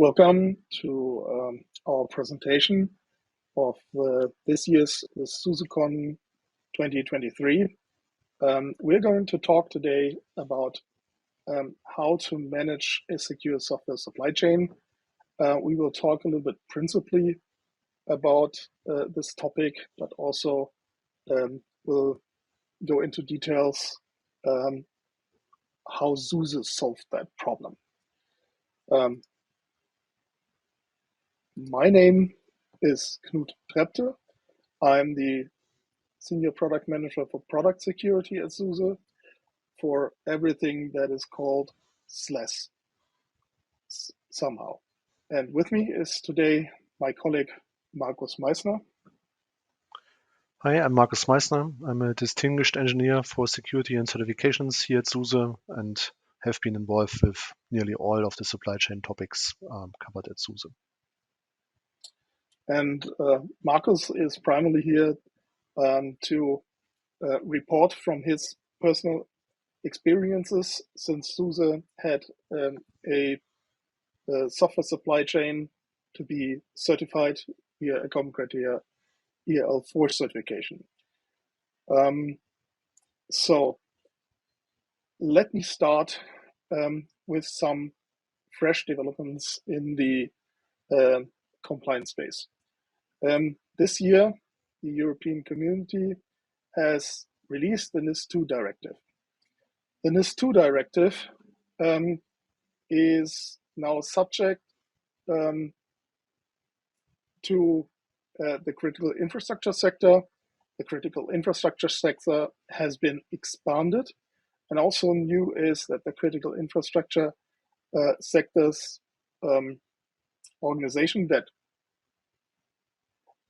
Welcome to our presentation of this year's SUSECon 2023. We're going to talk today about how to manage a secure software supply chain. We will talk a little bit principally about this topic, but also we'll go into details how SUSE solved that problem. My name is Knut Trepte. I'm the Senior Product Manager for Product Security at SUSE for everything that is called SLES somehow. And with me is today my colleague Markus Meissner. Hi, I'm Markus Meissner. I'm a distinguished engineer for security and certifications here at SUSE and have been involved with nearly all of the supply chain topics covered at SUSE. And Markus is primarily here to report from his personal experiences since SUSE had a software supply chain to be certified via a common criteria EL4 certification. So let me start with some fresh developments in the compliance space. This year, the European Community has released the NIS2 directive. The NIS2 directive is now subject to the critical infrastructure sector. The critical infrastructure sector has been expanded, and also new is that the critical infrastructure sector's organization that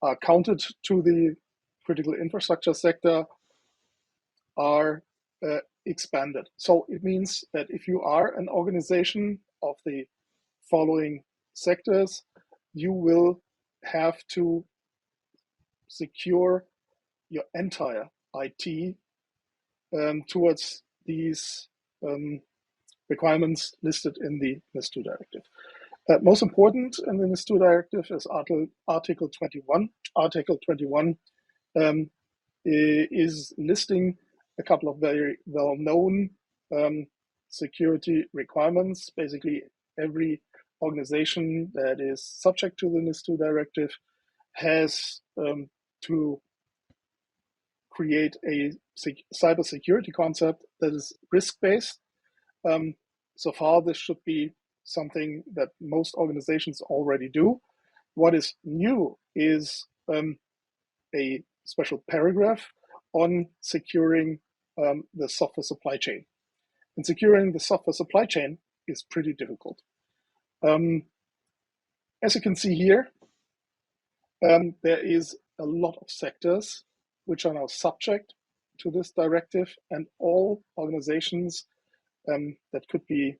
are counted to the critical infrastructure sector are expanded. So it means that if you are an organization of the following sectors, you will have to secure your entire IT towards these requirements listed in the NIS2 directive. Most important in the NIS2 directive is Article 21. Article 21 is listing a couple of very well-known security requirements. Basically, every organization that is subject to the NIS2 directive has to create a cybersecurity concept that is risk-based. So far, this should be something that most organizations already do. What is new is a special paragraph on securing the software supply chain. And securing the software supply chain is pretty difficult. As you can see here, there is a lot of sectors which are now subject to this directive, and all organizations that could be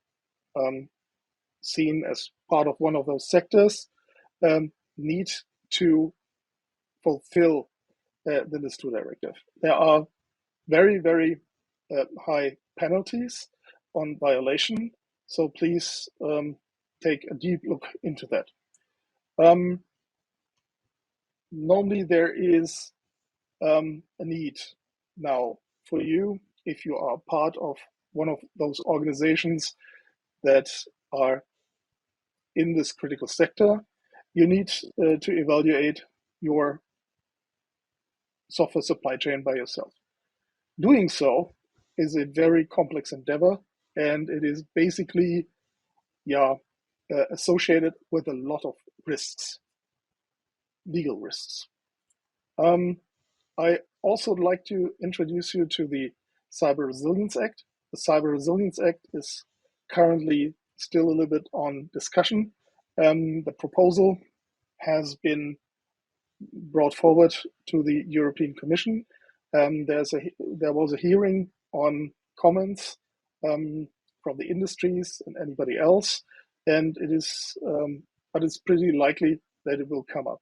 seen as part of one of those sectors need to fulfill the NIS2 directive. There are very, very high penalties on violation, so please take a deep look into that. Normally there is a need now for you, if you are part of one of those organizations that are in this critical sector, you need to evaluate your software supply chain by yourself. Doing so is a very complex endeavor, and it is basically associated with a lot of risks, legal risks. I also would like to introduce you to the Cyber Resilience Act. The Cyber Resilience Act is currently still a little bit on discussion. The proposal has been brought forward to the European Commission. There was a hearing on comments from the industries and anybody else, and it is, but it's pretty likely that it will come up.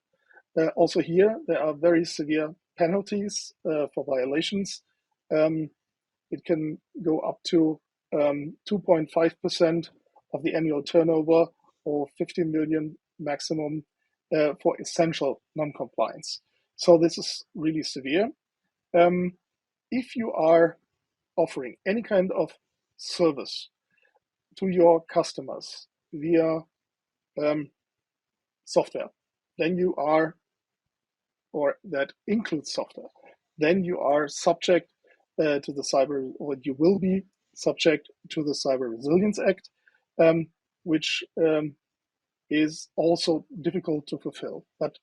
Also here, there are very severe penalties for violations. It can go up to 2.5% of the annual turnover or 15 million maximum for essential non-compliance. So this is really severe. If you are offering any kind of service to your customers via software, then you are, or that includes software, then you are subject to the cyber, or you will be subject to the Cyber Resilience Act, which is also difficult to fulfill. But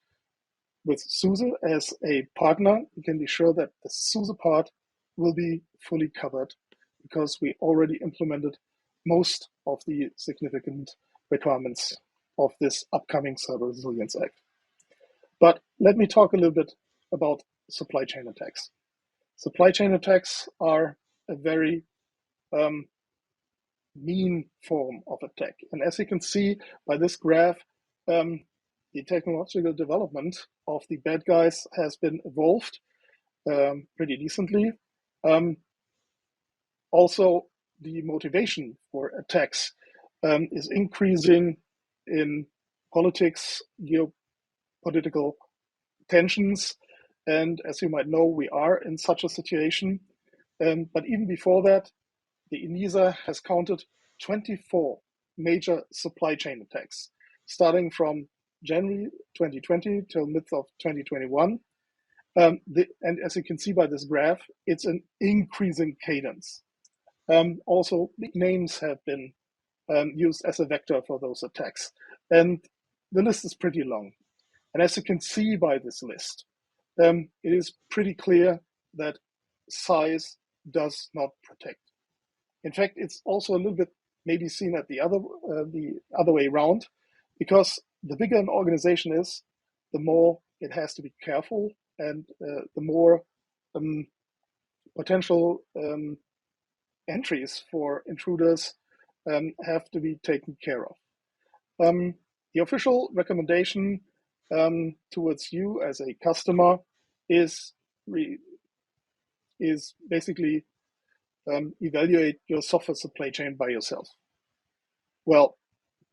with SUSE as a partner, you can be sure that the SUSE part will be fully covered because we already implemented most of the significant requirements of this upcoming Cyber Resilience Act. But let me talk a little bit about supply chain attacks. Supply chain attacks are a very mean form of attack. And as you can see by this graph, the technological development of the bad guys has been evolved pretty decently. Also, the motivation for attacks is increasing in politics, geopolitical tensions. And as you might know, we are in such a situation. But even before that, the ENISA has counted 24 major supply chain attacks, starting from January 2020 till mid of 2021. And as you can see by this graph, it's an increasing cadence. Also, big names have been used as a vector for those attacks. And the list is pretty long. And as you can see by this list, it is pretty clear that size does not protect. In fact, it's also a little bit maybe seen at the other way around, because the bigger an organization is, the more it has to be careful, and the more potential entries for intruders have to be taken care of. The official recommendation towards you as a customer is basically evaluate your software supply chain by yourself. Well,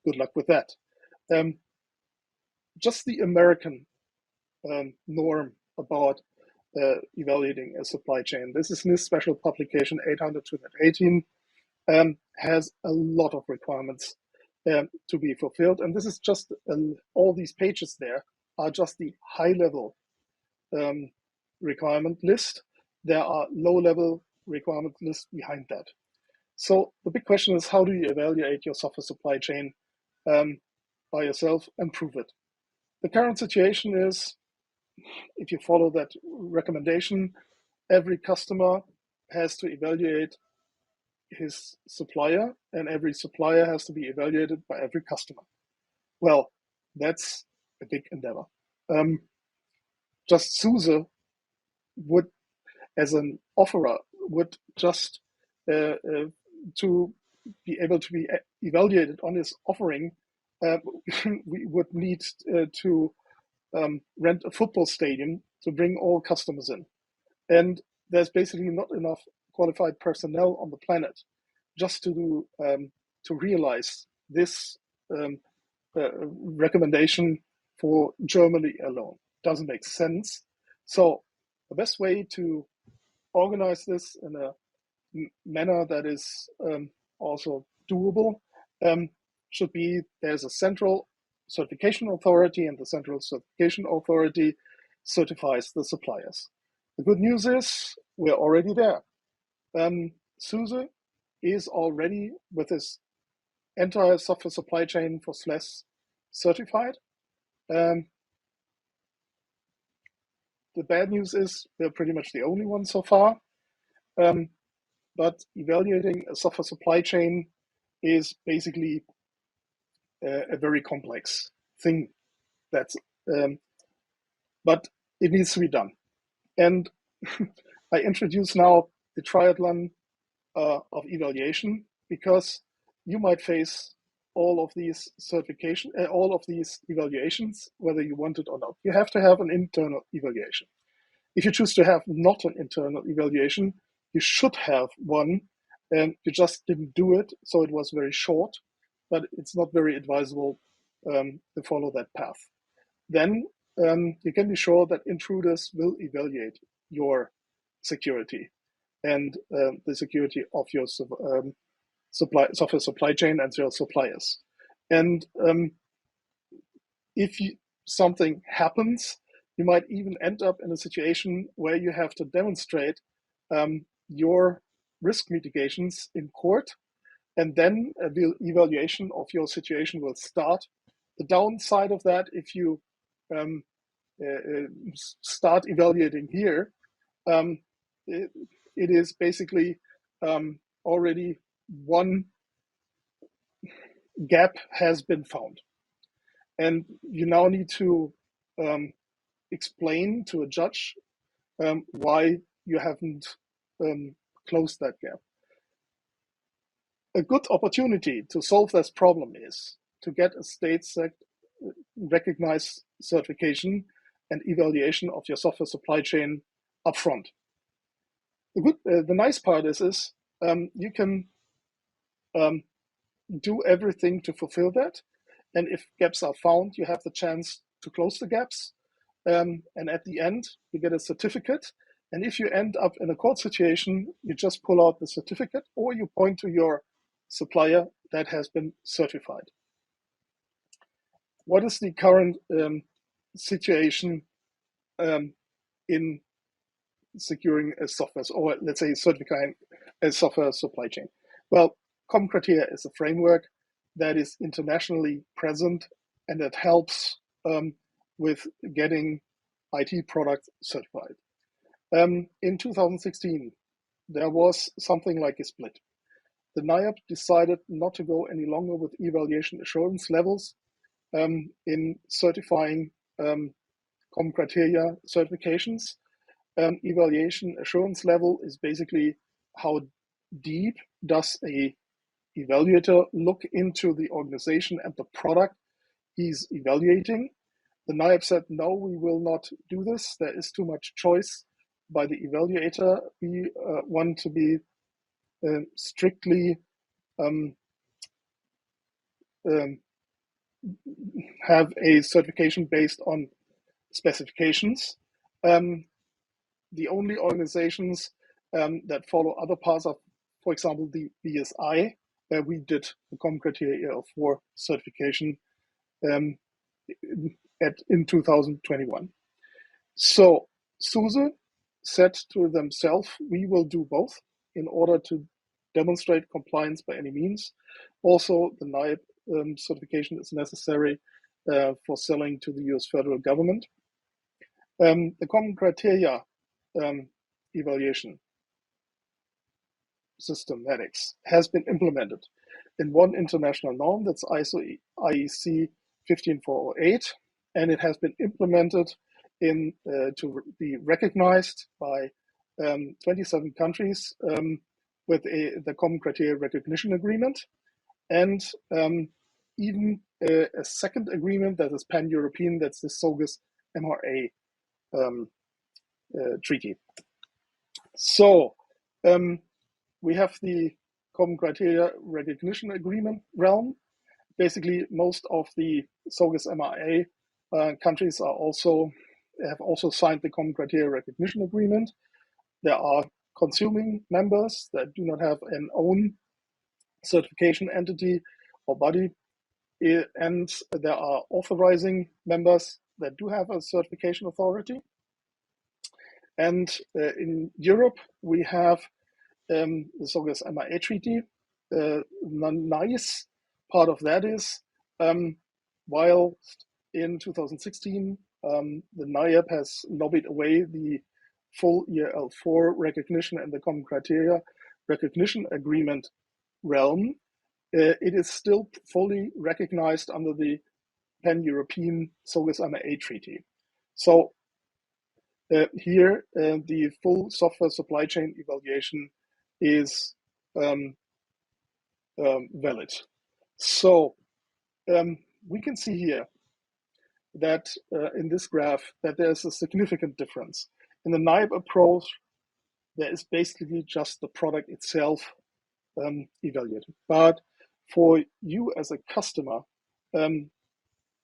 good luck with that. Just the American norm about evaluating a supply chain. This is NIST Special Publication 800-218, has a lot of requirements to be fulfilled. And this is just all these pages there are just the high-level requirement list. There are low-level requirement lists behind that. So the big question is, how do you evaluate your software supply chain by yourself and prove it? The current situation is, if you follow that recommendation, every customer has to evaluate his supplier, and every supplier has to be evaluated by every customer. Well, that's a big endeavor. Just SUSE would, as an offerer, would just to be able to be evaluated on his offering, we would need to rent a football stadium to bring all customers in. And there's basically not enough qualified personnel on the planet just to realize this recommendation for Germany alone. Doesn't make sense. So the best way to organize this in a manner that is also doable should be, there's a central certification authority, and the central certification authority certifies the suppliers. The good news is we're already there. SUSE is already, with its entire software supply chain for SLES certified. The bad news is we're pretty much the only one so far. But evaluating a software supply chain is basically a very complex thing. But it needs to be done. And I introduce now the triathlon of evaluation, because you might face all of these all of these evaluations, whether you want it or not. You have to have an internal evaluation. If you choose to have not an internal evaluation, you should have one, and you just didn't do it, so it was very short. but it's not very advisable to follow that path. Then you can be sure that intruders will evaluate your security and the security of your software supply chain and your suppliers. And if something happens, you might even end up in a situation where you have to demonstrate your risk mitigations in court, and then the evaluation of your situation will start. The downside of that, if you start evaluating here, it is basically already one gap has been found. And you now need to explain to a judge why you haven't closed that gap. A good opportunity to solve this problem is to get a state recognized certification and evaluation of your software supply chain upfront. The nice part is you can do everything to fulfill that, and if gaps are found, you have the chance to close the gaps, and at the end you get a certificate. And if you end up in a court situation, you just pull out the certificate, or you point to your supplier that has been certified. What is the current situation in securing a software, or let's say certifying a software supply chain? Well, Common Criteria is a framework that is internationally present, and that helps with getting IT products certified. In 2016, there was something like a split. The NIAP decided not to go any longer with evaluation assurance levels in certifying Common Criteria certifications. Evaluation assurance level is basically how deep does a evaluator look into the organization and the product he's evaluating. The NIAP said, no, we will not do this. There is too much choice by the evaluator. We want to be strictly have a certification based on specifications. The only organizations that follow other parts of, for example, the BSI, where we did the Common Criteria for certification in 2021. So SUSE said to themselves, we will do both in order to demonstrate compliance by any means. Also, the NIAP certification is necessary for selling to the US federal government. The Common Criteria evaluation systematics has been implemented in one international norm, that's ISO IEC 15408, and it has been implemented to be recognized by 27 countries with the Common Criteria Recognition Agreement, and even a second agreement that is pan-European, that's the SOGIS MRA treaty. So we have the Common Criteria Recognition Agreement realm. Basically, most of the SOGIS MRA countries have also signed the Common Criteria Recognition Agreement. There are consuming members that do not have an own certification entity or body, and there are authorizing members that do have a certification authority. And in Europe, we have the SOGIS MRA treaty. The nice part of that is, while in 2016, the NIAP has lobbied away the full EL4 recognition and the Common Criteria Recognition Agreement realm, it is still fully recognized under the pan-European SOGIS MRA treaty. So here, the full software supply chain evaluation is valid. So we can see here that in this graph that there's a significant difference. In the NIAP approach, there is basically just the product itself evaluated. But for you as a customer,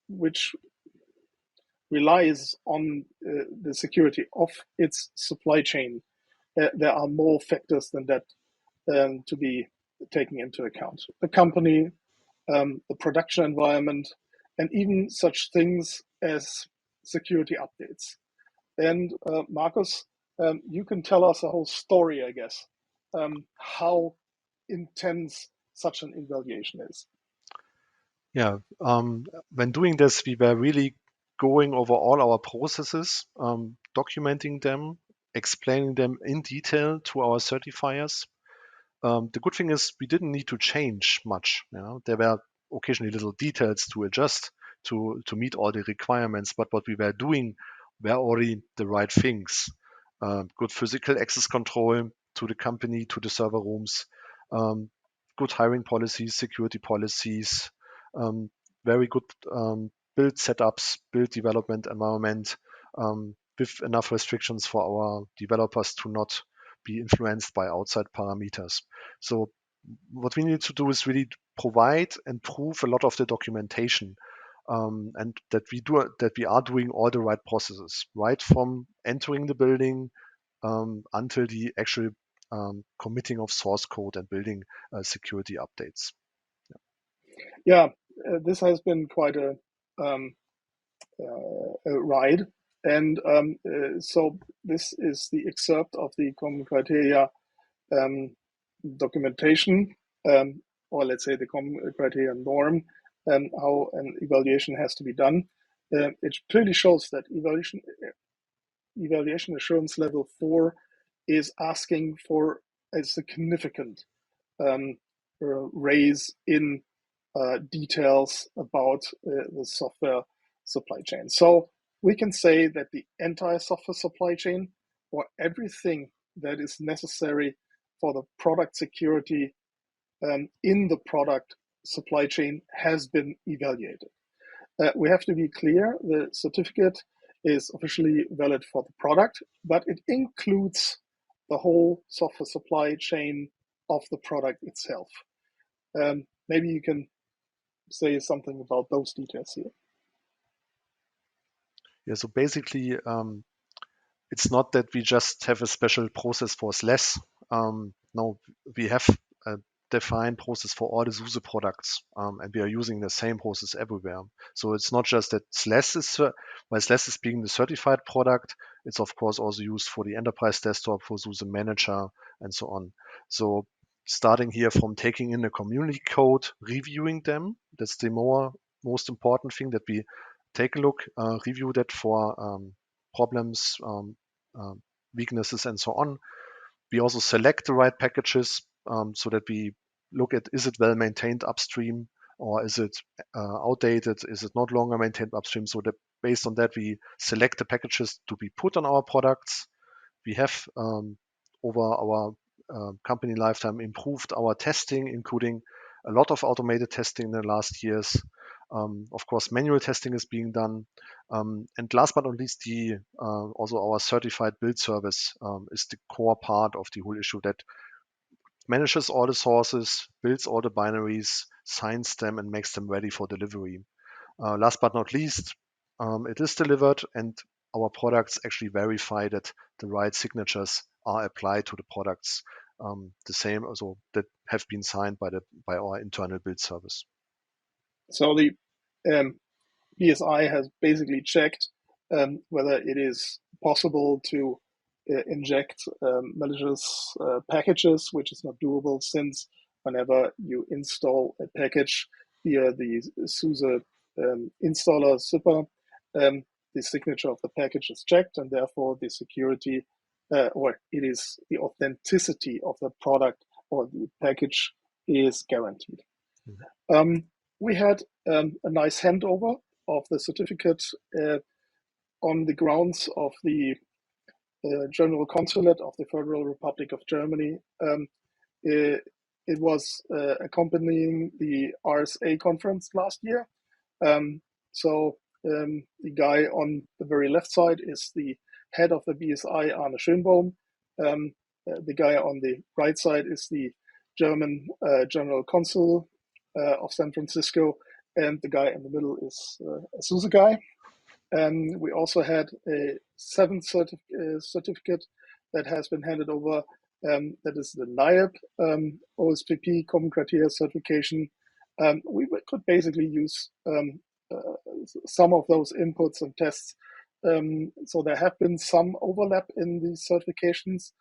which relies on the security of its supply chain, there are more factors than that to be taken into account. The company, the production environment, and even such things as security updates. And Markus, you can tell us a whole story, I guess, how intense such an evaluation is. Yeah, when doing this, we were really going over all our processes, documenting them, explaining them in detail to our certifiers. The good thing is we didn't need to change much. You know? There were occasionally little details to adjust to meet all the requirements, but what we were doing were already the right things. Good physical access control to the company, to the server rooms, good hiring policies, security policies, um, very good build setups, build development environment, with enough restrictions for our developers to not be influenced by outside parameters. So what we need to do is really provide and prove a lot of the documentation, and that we are doing all the right processes, right from entering the building until the actual committing of source code and building security updates. Yeah, this has been quite um, a ride. And so this is the excerpt of the common criteria documentation, or let's say the common criteria norm, how an evaluation has to be done. It clearly shows that evaluation assurance level 4 is asking for a significant raise in details about the software supply chain. So we can say that the entire software supply chain, or everything that is necessary for the product security in the product supply chain, has been evaluated. We have to be clear, the certificate is officially valid for the product, but it includes the whole software supply chain of the product itself. Maybe you can say something about those details here. Yeah, so basically, it's not that we just have a special process for SLES. No, we have a defined process for all the SUSE products, and we are using the same process everywhere. So it's not just that SLES is, while SLES is being the certified product, it's of course also used for the enterprise desktop, for SUSE Manager, and so on. So starting here from taking in the community code, reviewing them, that's the most important thing, that we take a look, review that for problems, weaknesses, and so on. We also select the right packages, so that we look at, is it well maintained upstream, or is it outdated? Is it not longer maintained upstream? So that based on that, we select the packages to be put on our products. We have over our company lifetime improved our testing, including a lot of automated testing in the last years. Of course, manual testing is being done. And last but not least, also our certified build service is the core part of the whole issue, that manages all the sources, builds all the binaries, signs them, and makes them ready for delivery. Last but not least, it is delivered, and our products actually verify that the right signatures are applied to the products, the same also that have been signed by our internal build service. So the BSI has basically checked whether it is possible to inject malicious packages, which is not doable, since whenever you install a package via the SUSE installer zipper, the signature of the package is checked, and therefore the security or it is the authenticity of the product or the package is guaranteed. We had a nice handover of the certificate on the grounds of the General Consulate of the Federal Republic of Germany. It was accompanying the RSA conference last year. So the guy on the very left side is the head of the BSI, Arne Schönbohm. The guy on the right side is the German General Consul, of San Francisco, and the guy in the middle is a SUSE guy. We also had a seventh certificate that has been handed over. That is the NIAP OSPP Common Criteria certification. We could basically use some of those inputs and tests. So there have been some overlap in these certifications,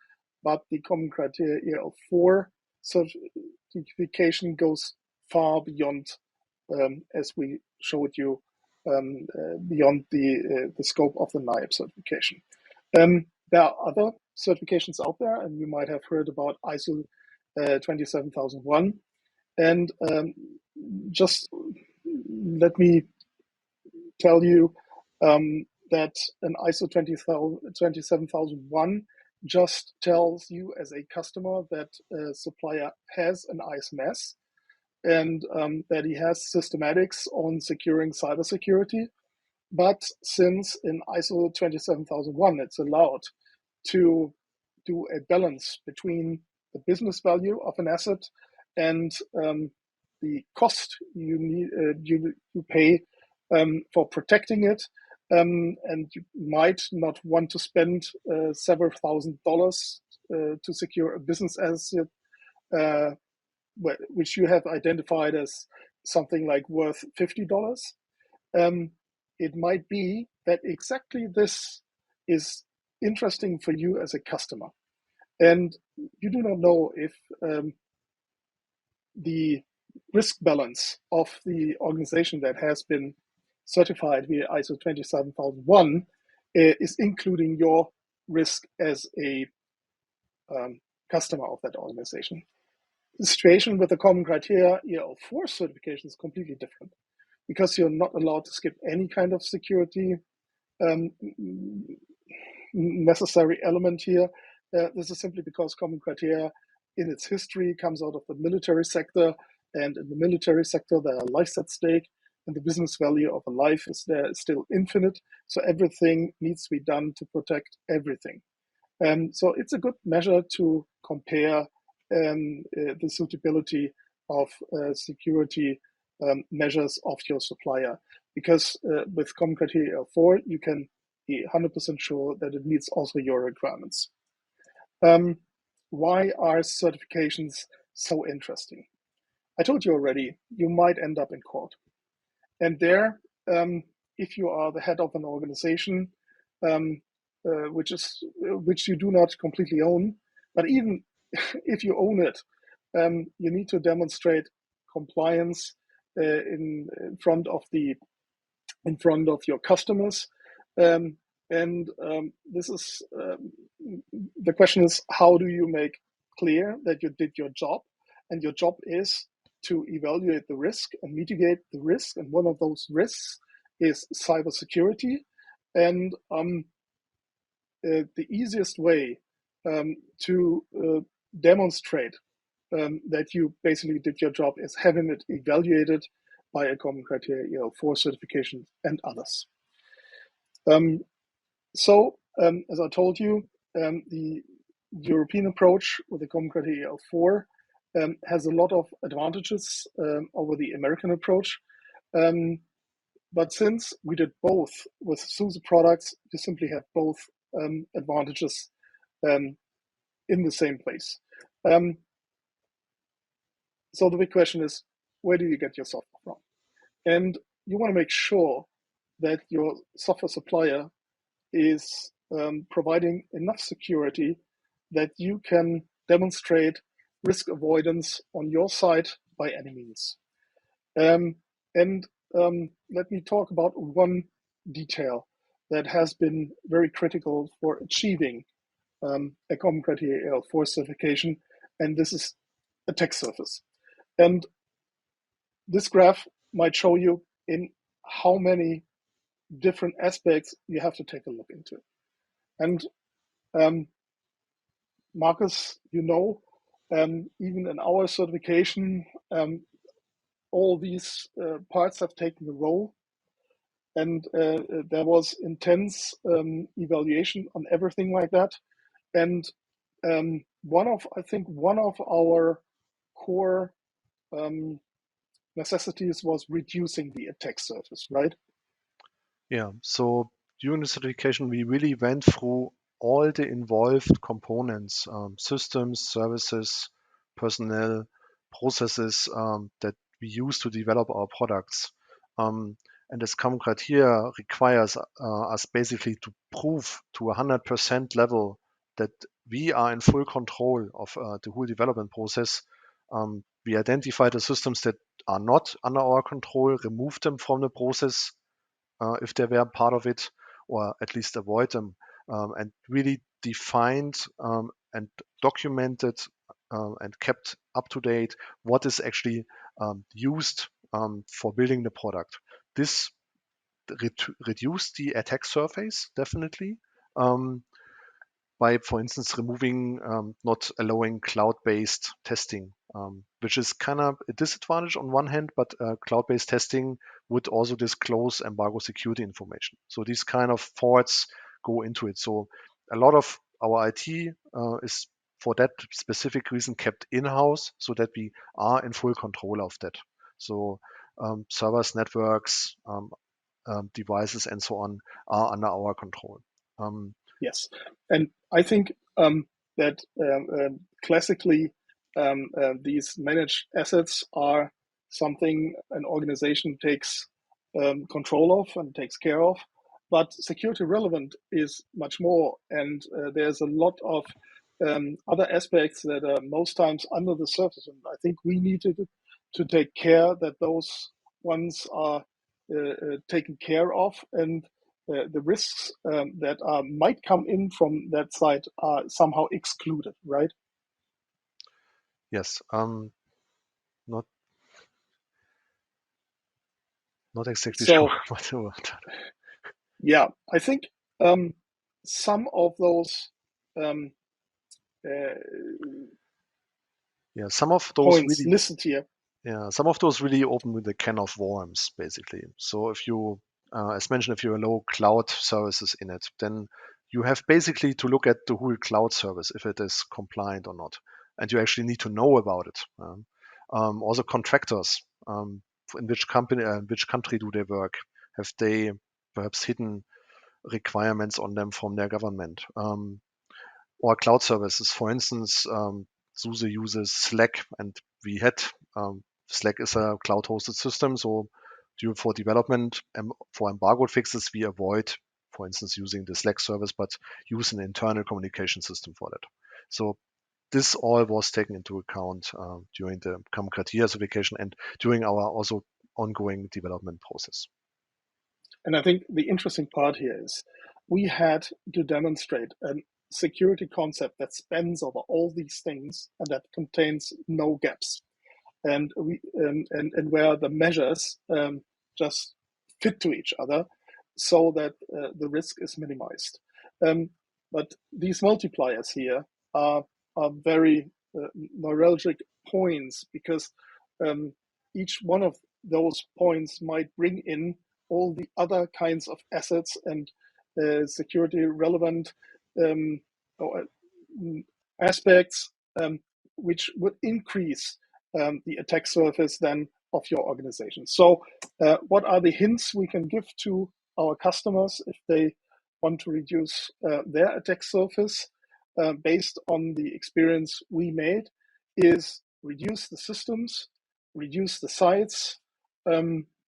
but the Common Criteria EL4 certification goes far beyond, as we showed you, beyond the scope of the NIAP certification. There are other certifications out there, and you might have heard about ISO 27001. And just let me tell you that an ISO 27001 just tells you as a customer that a supplier has an ISMS and that he has systematics on securing cybersecurity. But since in ISO 27001 it's allowed to do a balance between the business value of an asset and the cost you pay for protecting it, and you might not want to spend several $1,000s to secure a business asset which you have identified as something like worth $50. It might be that exactly this is interesting for you as a customer, and you do not know if the risk balance of the organization that has been certified via ISO 27001 is including your risk as a customer of that organization. The situation with the Common Criteria EL4 certification is completely different, because you're not allowed to skip any kind of security necessary element here. This is simply because Common Criteria in its history comes out of the military sector, and in the military sector there are lives at stake, and the business value of a life is still infinite, so everything needs to be done to protect everything. So it's a good measure to compare the suitability of security measures of your supplier, because with Common Criteria L4 you can be 100% sure that it meets also your requirements. Why are certifications so interesting? I told you already, you might end up in court. And there, if you are the head of an organization, which you do not completely own, but even if you own it, you need to demonstrate compliance in front of your customers, and this is the question is, how do you make clear that you did your job, and your job is to evaluate the risk and mitigate the risk, and one of those risks is cybersecurity. And the easiest way to demonstrate that you basically did your job is having it evaluated by a Common Criteria EL4 certification and others. As I told you, the European approach with the Common Criteria EL4 has a lot of advantages over the American approach. But since we did both with SUSE products, you simply have both advantages in the same place. So the big question is, where do you get your software from? And you want to make sure that your software supplier is providing enough security that you can demonstrate risk avoidance on your side by any means. Let me talk about one detail that has been very critical for achieving a Common Criteria EL4 certification, and this is attack surface. And this graph might show you in how many different aspects you have to take a look into. And Marcus, even in our certification, all these parts have taken a role, and there was intense evaluation on everything like that. And one of our core necessities was reducing the attack surface, right? Yeah, so during the certification, we really went through all the involved components, systems, services, personnel, processes that we use to develop our products. And this common criteria requires us basically to prove to 100% level that we are in full control of the whole development process. We identify the systems that are not under our control, remove them from the process if they were part of it, or at least avoid them, and really defined and documented and kept up to date what is actually used for building the product. This reduced the attack surface definitely. By, for instance, removing, not allowing cloud-based testing, which is kind of a disadvantage on one hand, but cloud-based testing would also disclose embargo security information. So these kind of faults go into it. So a lot of our IT is for that specific reason kept in-house so that we are in full control of that. So servers, networks, devices, and so on are under our control. Yes, and I think that classically these managed assets are something an organization takes control of and takes care of. But security relevant is much more, and there's a lot of other aspects that are most times under the surface. And I think we need to take care that those ones are taken care of, and the risks that might come in from that side are somehow excluded, right? Yes, not not exactly sure So what the word. yeah, I think some of those um, uh, Yeah, some of those points really, listed here. yeah, some of those really open with a can of worms, basically. So if you, as mentioned, if you allow cloud services in it, then you have basically to look at the whole cloud service if it is compliant or not, and you actually need to know about it. Also, contractors, in which company, which country do they work? Have they perhaps hidden requirements on them from their government? Or cloud services. For instance, SUSE uses Slack, and we had Slack is a cloud-hosted system. So for development, for embargoed fixes, we avoid, for instance, using the Slack service, but use an internal communication system for that. So this all was taken into account during the common criteria certification and during our also ongoing development process. And I think the interesting part here is we had to demonstrate a security concept that spans over all these things and that contains no gaps. And where the measures just fit to each other so that the risk is minimized. Um, but these multipliers here are very neuralgic points because um, each one of those points might bring in all the other kinds of assets and security relevant um, aspects which would increase the attack surface then of your organization. So, what are the hints we can give to our customers if they want to reduce their attack surface based on the experience we made? Is reduce the systems, reduce the sites,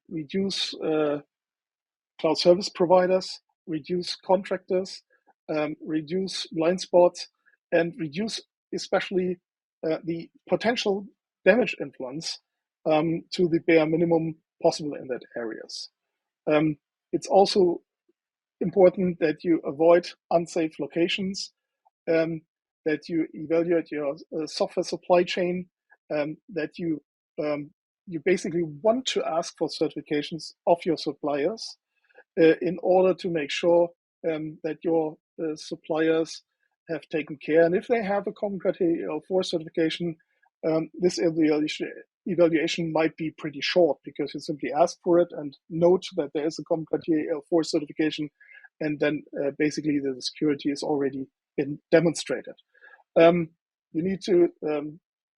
reduce cloud service providers, reduce contractors, reduce blind spots, and reduce especially the potential damage influence to the bare minimum possible in that areas. It's also important that you avoid unsafe locations, um, that you evaluate your software supply chain, that you basically want to ask for certifications of your suppliers in order to make sure that your suppliers have taken care. And if they have a common criteria L4 certification, this evaluation might be pretty short because you simply ask for it and note that there is a common criteria L4 certification, and then basically the security is already been demonstrated. You need to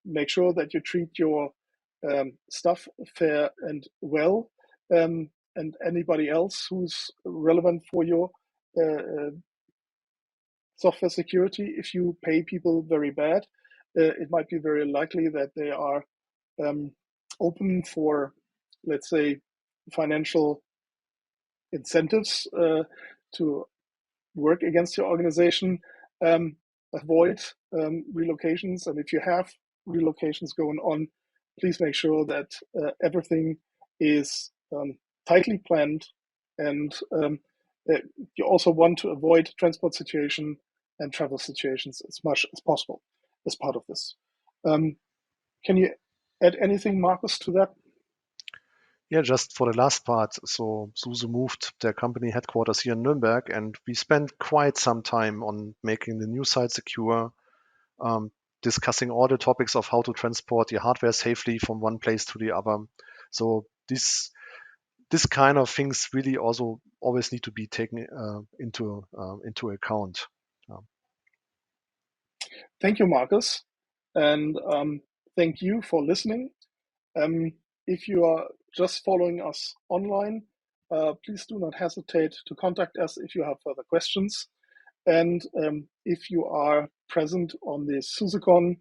make sure that you treat your stuff fair and well, and anybody else who's relevant for your software security. If you pay people very bad, it might be very likely that they are open for, let's say, financial incentives to work against your organization. Avoid relocations, and if you have relocations going on, please make sure that everything is tightly planned, and you also want to avoid transport situation and travel situations as much as possible as part of this. Can you add anything, Marcus, to that? Yeah, just for the last part. So SUSE moved their company headquarters here in Nuremberg, and we spent quite some time on making the new site secure, discussing all the topics of how to transport your hardware safely from one place to the other. So this kind of things really also always need to be taken into account. Thank you, Marcus, and thank you for listening. If you are just following us online, please do not hesitate to contact us if you have further questions. And if you are present on the SUSECon,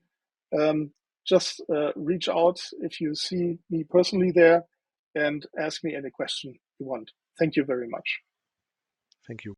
just reach out if you see me personally there and ask me any question you want. Thank you very much. Thank you.